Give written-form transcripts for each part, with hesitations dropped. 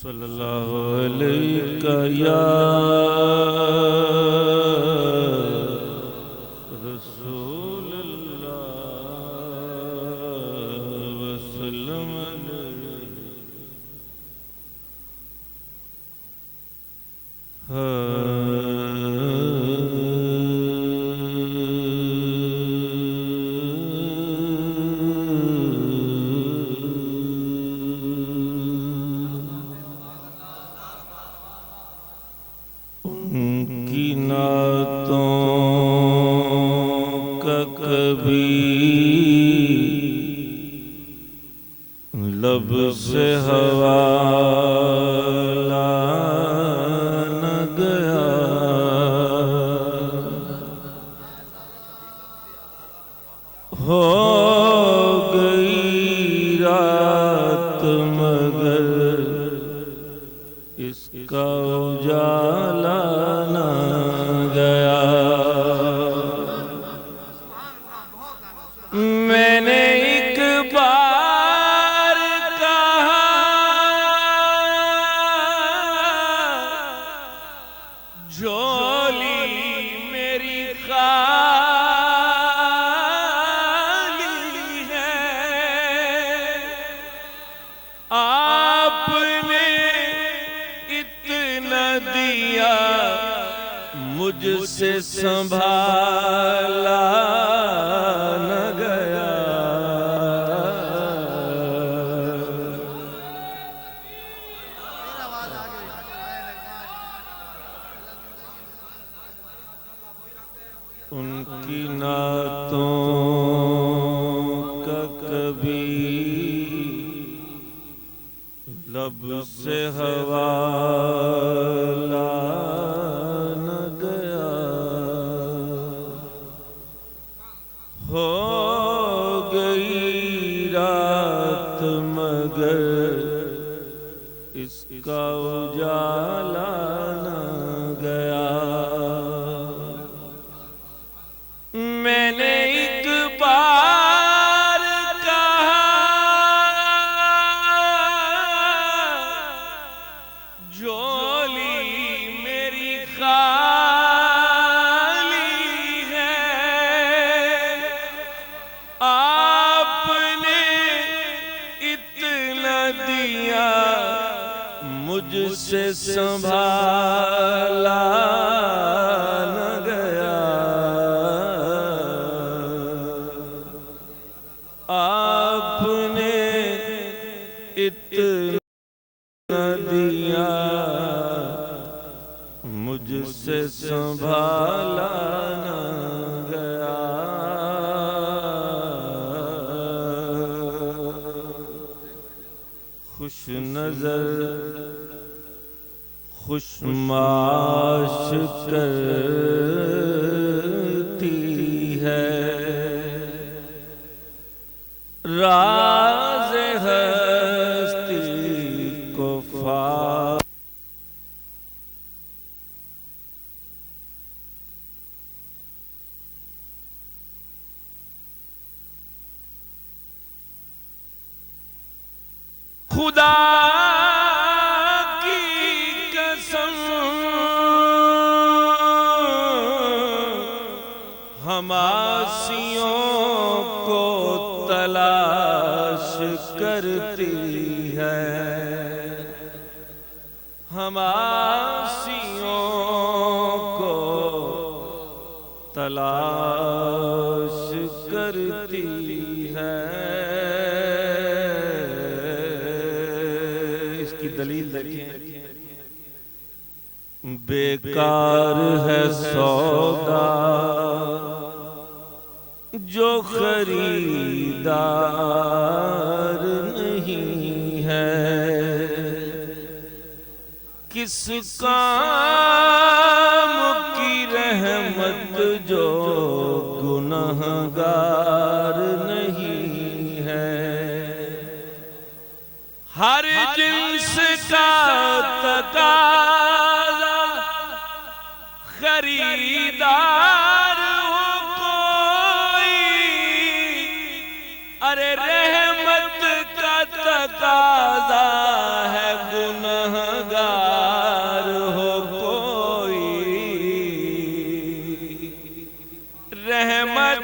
صلی اللہ علیہ یا رسول اللہ وسلم لب سے حوالہ نہ گیا ہو گئی رات مگر اس کا اجالا نہ گیا میں نے ایک بار کہا جھولی میری خالی ہے آپ نے اتنا دیا مجھ سے سنبھالا نہ گیا ان کی نعتوں کا کبھی لب سے حوالہ نہ گیا ہو گئی رات مگر اس کا اجالا نہ گیا میں نے ایک بار کہا جھولی میری خالی ہے آپ نے اتنا دیا مجھ سے سنبھالا نہ گیا آپ نے اتنا دیا مجھ سے سنبھالا نہ گیا خوش نظر خوش معاش کرتی ہے راز ہستی کو خدا کی قسم ہم آسیوں کو تلاش کرتی ہے ہم آسیوں کو تلاش کرتی ہے اس کی دلیل دیکھیں بیکار ہے سودا جو خریدار نہیں ہے کس کام کی رحمت جو گنہگار نہیں ہے ہر جنس کا تقاضا خریدار ہو کوئی ارے رحمت کا تقاضا ہے گناہ گنہگار ہو کوئی، رحمت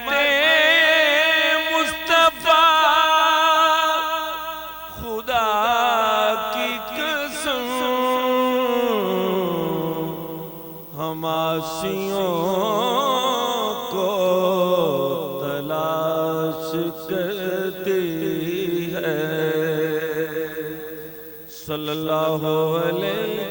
مصطفیٰ خدا کی قسم ہم عاصیوں کو تلاش کرتی ہے۔ صلی اللہ علیہ